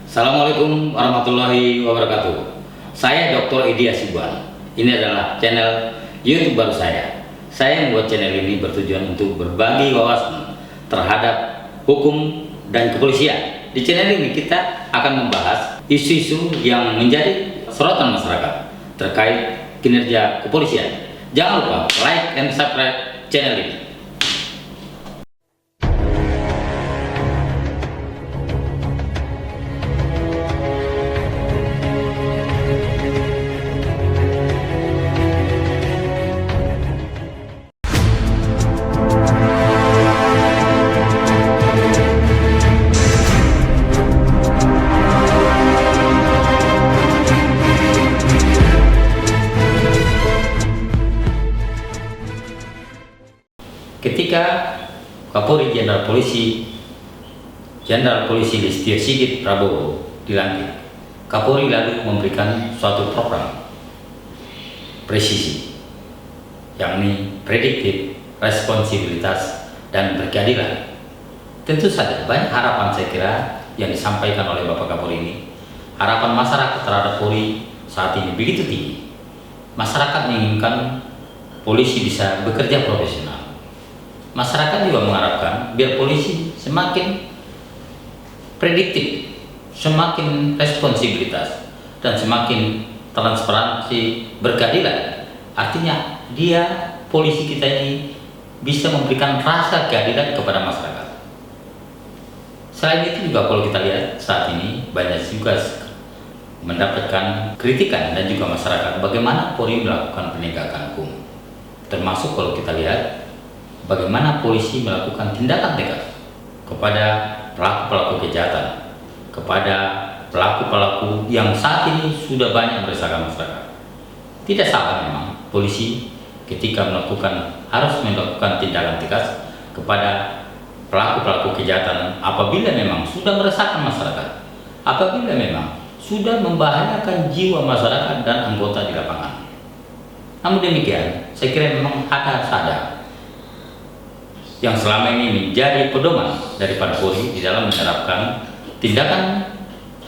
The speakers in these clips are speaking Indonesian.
Assalamualaikum warahmatullahi wabarakatuh. Saya Dr. Edi Asibuan. Ini adalah channel YouTube baru saya. Saya membuat channel ini bertujuan untuk berbagi wawasan terhadap hukum dan kepolisian. Di channel ini kita akan membahas isu-isu yang menjadi sorotan masyarakat terkait kinerja kepolisian. Jangan lupa like dan subscribe channel ini. Ketika Kapolri Jenderal Polisi Listio Sigit Prabowo dilantik, Kapolri lalu memberikan suatu program presisi, yakni prediktif, responsibilitas, dan berkeadilan. Tentu saja banyak harapan saya kira yang disampaikan oleh Bapak Kapolri ini. Harapan masyarakat terhadap Polri saat ini begitu tinggi. Masyarakat menginginkan polisi bisa bekerja profesional. Masyarakat juga mengharapkan biar polisi semakin prediktif, semakin responsibilitas, dan semakin transparansi, berkeadilan. Artinya polisi kita ini bisa memberikan rasa keadilan kepada masyarakat. Selain itu juga kalau kita lihat saat ini banyak juga mendapatkan kritikan dan juga masyarakat bagaimana Polri melakukan penegakan hukum. Termasuk kalau kita lihat bagaimana polisi melakukan tindakan tegas kepada pelaku-pelaku kejahatan, kepada pelaku-pelaku yang saat ini sudah banyak meresahkan masyarakat. Tidak salah memang polisi ketika harus melakukan tindakan tegas kepada pelaku-pelaku kejahatan apabila memang sudah meresahkan masyarakat, apabila memang sudah membahayakan jiwa masyarakat dan anggota di lapangan. Namun demikian, saya kira memang ada yang selama ini menjadi pedoman daripada Polri di dalam menerapkan tindakan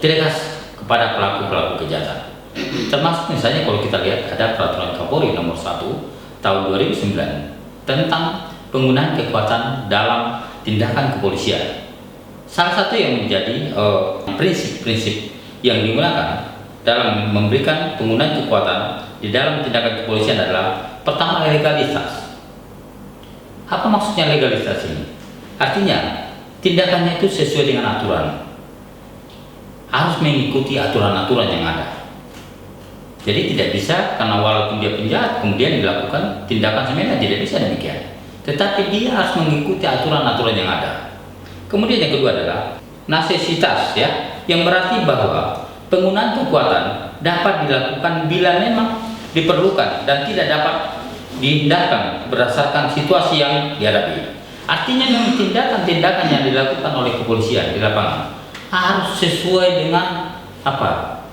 tegas kepada pelaku-pelaku kejahatan. Termasuk misalnya kalau kita lihat ada peraturan Kapolri nomor 1 tahun 2009 tentang penggunaan kekuatan dalam tindakan kepolisian. Salah satu yang menjadi prinsip-prinsip yang digunakan dalam memberikan penggunaan kekuatan di dalam tindakan kepolisian adalah pertama, legalitas. Apa maksudnya legalitas ini? Artinya tindakannya itu sesuai dengan aturan, harus mengikuti aturan-aturan yang ada. Jadi tidak bisa karena walaupun dia penjahat kemudian dilakukan tindakan semena, tidak bisa demikian. Tetapi dia harus mengikuti aturan-aturan yang ada. Kemudian yang kedua adalah necesitas, ya, yang berarti bahwa penggunaan kekuatan dapat dilakukan bila memang diperlukan dan tidak dapat dihindarkan berdasarkan situasi yang dihadapi. Artinya memang tindakan-tindakan yang dilakukan oleh kepolisian di lapangan harus sesuai dengan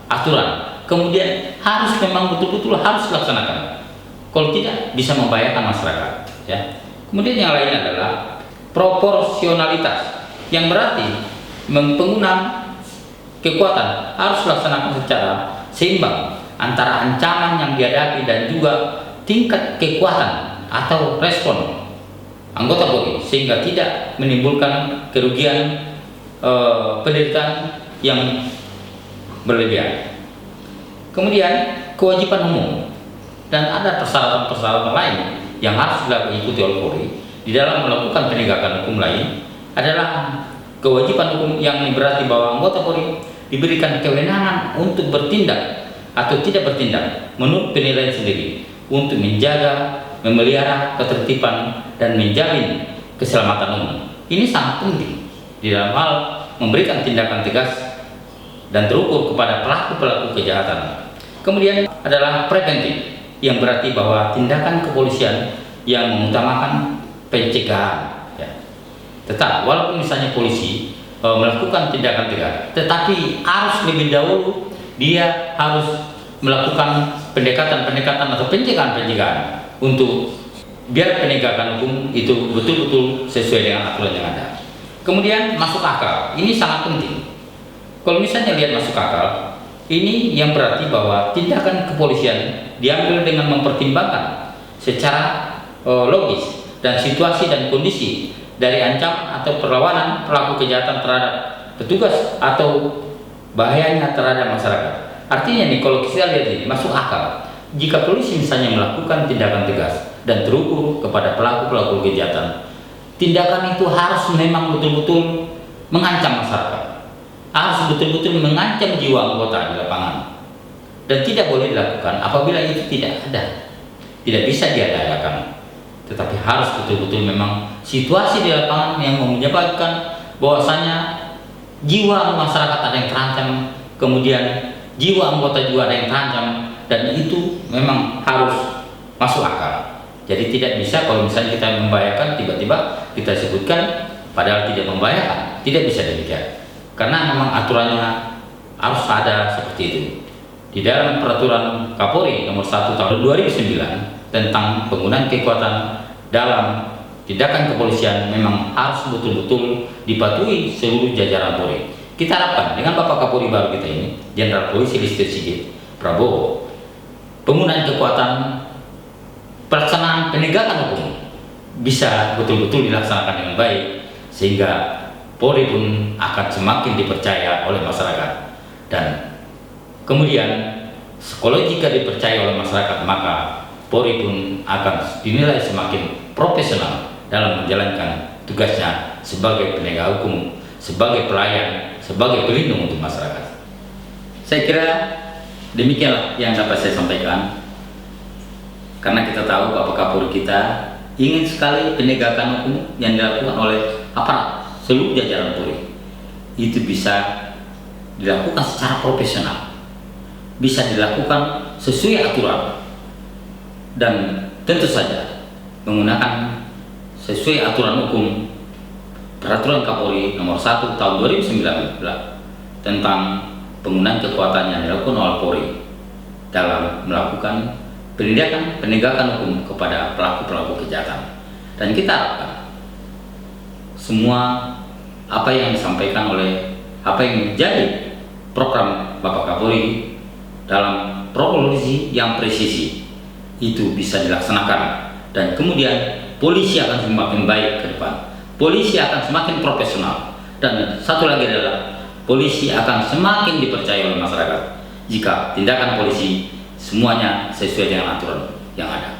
aturan. Kemudian harus memang betul-betul harus dilaksanakan. Kalau tidak bisa membahayakan masyarakat. Ya. Kemudian yang lain adalah proporsionalitas, yang berarti penggunaan kekuatan harus dilaksanakan secara seimbang antara ancaman yang dihadapi dan juga tingkat kekuatan atau respon anggota Polri sehingga tidak menimbulkan kerugian penderitaan yang berlebihan. Kemudian kewajiban umum dan ada persyaratan-persyaratan lain yang harus diikuti oleh Polri di dalam melakukan penegakan hukum lain adalah kewajiban hukum yang berarti bahwa anggota Polri diberikan kewenangan untuk bertindak atau tidak bertindak menurut penilaian sendiri untuk menjaga, memelihara ketertiban dan menjamin keselamatan umum. Ini sangat penting di dalam hal memberikan tindakan tegas dan terukur kepada pelaku-pelaku kejahatan. Kemudian adalah preventif, yang berarti bahwa tindakan kepolisian yang mengutamakan pencegahan. Ya. Tetap, walaupun misalnya polisi melakukan tindakan tegas, tetapi harus lebih dahulu dia harus melakukan pendekatan atau pencegahan untuk biar penegakan hukum itu betul-betul sesuai dengan aturan yang ada. Kemudian masuk akal, ini sangat penting. Kalau misalnya lihat masuk akal, ini yang berarti bahwa tindakan kepolisian diambil dengan mempertimbangkan secara logis dan situasi dan kondisi dari ancaman atau perlawanan pelaku kejahatan terhadap petugas atau bahayanya terhadap masyarakat. Artinya nih, kalau kita lihat ini masuk akal. Jika polisi misalnya melakukan tindakan tegas dan terukur kepada pelaku-pelaku kejahatan, tindakan itu harus memang betul-betul mengancam masyarakat, harus betul-betul mengancam jiwa anggota di lapangan, dan tidak boleh dilakukan apabila itu tidak ada, tidak bisa diadakan. Tetapi harus betul-betul memang situasi di lapangan yang menyebabkan bahwasanya jiwa masyarakat ada yang terancam, kemudian jiwa anggota juga ada yang terancam, dan itu memang harus masuk akal. Jadi tidak bisa kalau misalnya kita membahayakan tiba-tiba kita sebutkan padahal tidak membahayakan, tidak bisa demikian. Karena memang aturannya harus ada seperti itu. Di dalam peraturan Kapolri nomor 1 tahun 2009 tentang penggunaan kekuatan dalam tindakan kepolisian memang harus betul-betul dipatuhi seluruh jajaran Polri. Kita harapkan dengan Bapak Kapolri baru kita ini, Jenderal Polisi Listio Sigit Prabowo, penggunaan kekuatan pelaksanaan penegakan hukum bisa betul-betul dilaksanakan dengan baik, sehingga Polri pun akan semakin dipercaya oleh masyarakat, dan kemudian kalau jika dipercaya oleh masyarakat maka Polri pun akan dinilai semakin profesional dalam menjalankan tugasnya sebagai penegak hukum, sebagai pelayan, sebagai pelindung untuk masyarakat. Saya kira demikianlah yang dapat saya sampaikan, karena kita tahu Bapak Kapolri kita ingin sekali penegakan hukum yang dilakukan oleh aparat seluruh jajaran Polri itu bisa dilakukan secara profesional, bisa dilakukan sesuai aturan, dan tentu saja menggunakan sesuai aturan hukum peraturan Kapolri nomor 1 tahun 2019 tentang penggunaan kekuatan yang dilakukan oleh Polri dalam melakukan penegakan hukum kepada pelaku-pelaku kejahatan. Dan kita harapkan semua apa yang disampaikan oleh apa yang menjadi program Bapak Kapolri dalam proklamasi yang presisi itu bisa dilaksanakan, dan kemudian polisi akan semakin baik ke depan, polisi akan semakin profesional, dan satu lagi adalah polisi akan semakin dipercaya oleh masyarakat jika tindakan polisi semuanya sesuai dengan aturan yang ada.